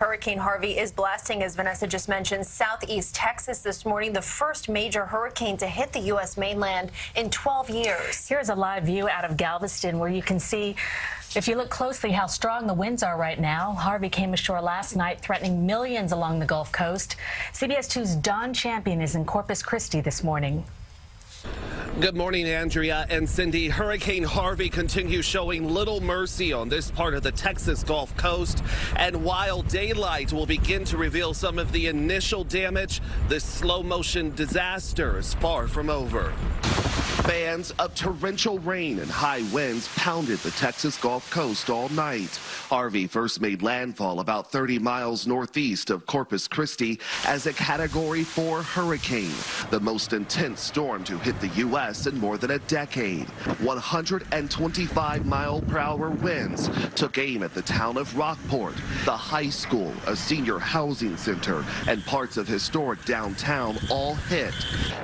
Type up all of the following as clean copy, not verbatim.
Hurricane Harvey is blasting, as Vanessa just mentioned, southeast Texas this morning, the first major hurricane to hit the U.S. mainland in 12 years. Here's a live view out of Galveston where you can see, if you look closely, how strong the winds are right now. Harvey came ashore last night, threatening millions along the Gulf Coast. CBS 2's Don Champion is in Corpus Christi this morning. Good morning, Andrea and Cindy. Hurricane Harvey continues showing little mercy on this part of the Texas Gulf Coast. And while daylight will begin to reveal some of the initial damage, this slow motion disaster is far from over. Bands of torrential rain and high winds pounded the Texas Gulf Coast all night. Harvey first made landfall about 30 miles northeast of Corpus Christi as a Category 4 hurricane, the most intense storm to hit the U.S. in more than a decade. 125-mile-per-hour winds took aim at the town of Rockport, the high school, a senior housing center, and parts of historic downtown all hit.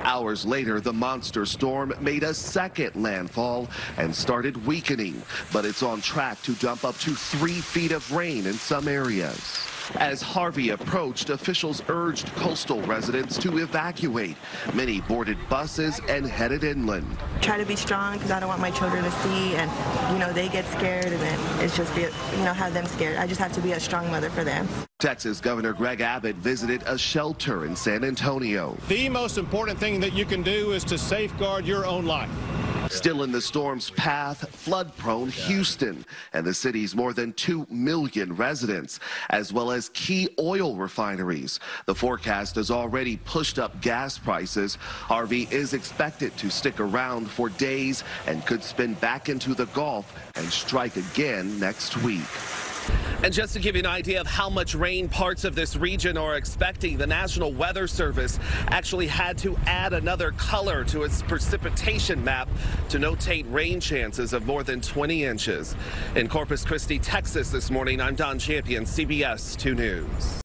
Hours later, the monster storm made a second landfall and started weakening, but it's on track to dump up to 3 feet of rain in some areas. As Harvey approached, officials urged coastal residents to evacuate. Many boarded buses and headed inland. Try to be strong because I don't want my children to see, and they get scared, and then it's just have them scared. I just have to be a strong mother for them. Texas Governor Greg Abbott visited a shelter in San Antonio. The most important thing that you can do is to safeguard your own life. Still in the storm's path, flood-prone Houston and the city's more than 2 million residents, as well as key oil refineries. The forecast has already pushed up gas prices. Harvey is expected to stick around for days and could spin back into the Gulf and strike again next week. And just to give you an idea of how much rain parts of this region are expecting, the National Weather Service actually had to add another color to its precipitation map to notate rain chances of more than 20 inches. In Corpus Christi, Texas this morning, I'm Don Champion, CBS 2 News.